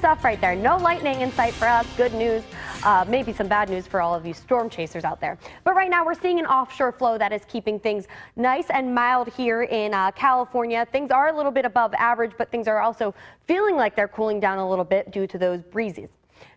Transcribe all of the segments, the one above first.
stuff right there. No lightning in sight for us. Good news. Maybe some bad news for all of you storm chasers out there. But right now we're seeing an offshore flow that is keeping things nice and mild here in California. Things are a little bit above average, but things are also feeling like they're cooling down a little bit due to those breezes.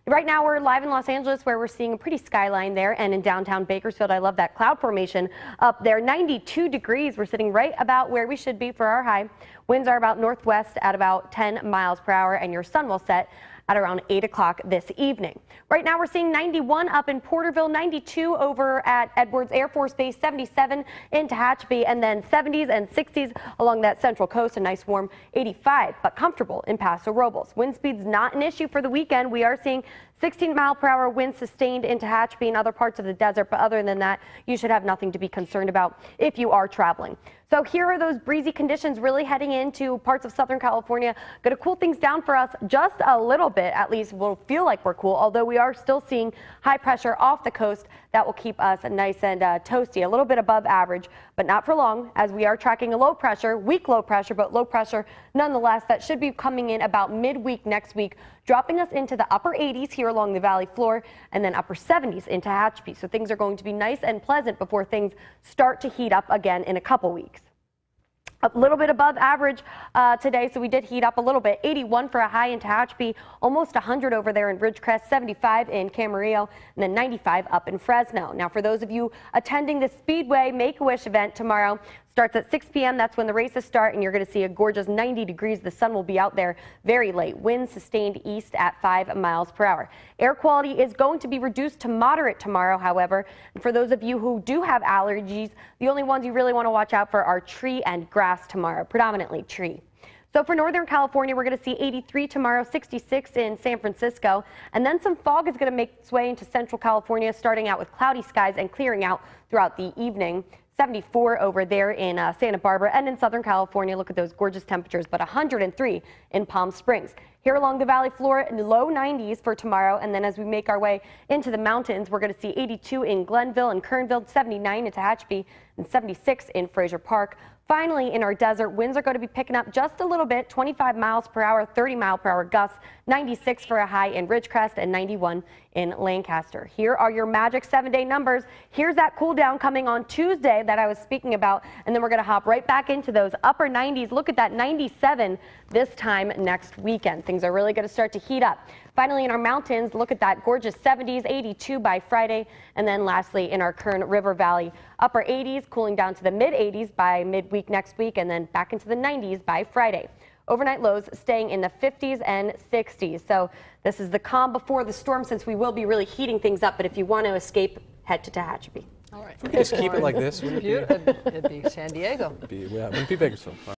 Right now we're live in Los Angeles where we're seeing a pretty skyline there, and in downtown Bakersfield, I love that cloud formation up there. 92 degrees. We're sitting right about where we should be for our high. Winds are about northwest at about 10 miles per hour, and your sun will set at around 8 o'clock this evening. Right now we're seeing 91 up in Porterville, 92 over at Edwards Air Force Base, 77 in Tehachapi, and then 70s and 60s along that central coast. A nice warm 85, but comfortable in Paso Robles. Wind speed's not an issue for the weekend. We are seeing 16-mile-per-hour winds sustained in Tehachapi and other parts of the desert, but other than that, you should have nothing to be concerned about if you are traveling. So here are those breezy conditions really heading into parts of Southern California. Going to cool things down for us just a little bit. At least we'll feel like we're cool, although we are still seeing high pressure off the coast. That will keep us nice and toasty, a little bit above average, but not for long, as we are tracking a low pressure, weak low pressure, but low pressure nonetheless. That should be coming in about midweek next week, dropping us into the upper 80s here along the valley floor, and then upper 70s in Tehachapi. So things are going to be nice and pleasant before things start to heat up again in a couple weeks. A little bit above average today, so we did heat up a little bit. 81 for a high in Tehachapi, almost 100 over there in Ridgecrest, 75 in Camarillo, and then 95 up in Fresno. Now, for those of you attending the Speedway Make-A-Wish event tomorrow, starts at 6 p.m. That's when the races start, and you're going to see a gorgeous 90 degrees. The sun will be out there very late. Winds sustained east at 5 miles per hour. Air quality is going to be reduced to moderate tomorrow, however. And for those of you who do have allergies, the only ones you really want to watch out for are tree and grass tomorrow, predominantly tree. So for Northern California, we're going to see 83 tomorrow, 66 in San Francisco, and then some fog is going to make its way into Central California, starting out with cloudy skies and clearing out throughout the evening. 74 over there in Santa Barbara, and in Southern California, look at those gorgeous temperatures, but 103 in Palm Springs. Here along the valley floor, in the low 90s for tomorrow, and then as we make our way into the mountains, we're going to see 82 in Glenville and Kernville, 79 in Tehachapi, and 76 in Fraser Park. Finally, in our desert, winds are going to be picking up just a little bit, 25 miles per hour, 30 mile per hour gusts, 96 for a high in Ridgecrest, and 91 in Lancaster. Here are your magic 7-day numbers. Here's that cool down coming on Tuesday that I was speaking about, and then we're going to hop right back into those upper 90s. Look at that 97 this time next weekend. Things are really going to start to heat up. Finally, in our mountains, look at that gorgeous 70s, 82 by Friday. And then lastly, in our Kern River Valley, upper 80s, cooling down to the mid 80s by midweek next week, and then back into the 90s by Friday. Overnight lows staying in the 50s and 60s. So this is the calm before the storm, since we will be really heating things up. But if you want to escape, head to Tehachapi. All right. If we could just keep it like this, wouldn't it be? It'd be San Diego. Wouldn't it be Bakersfield?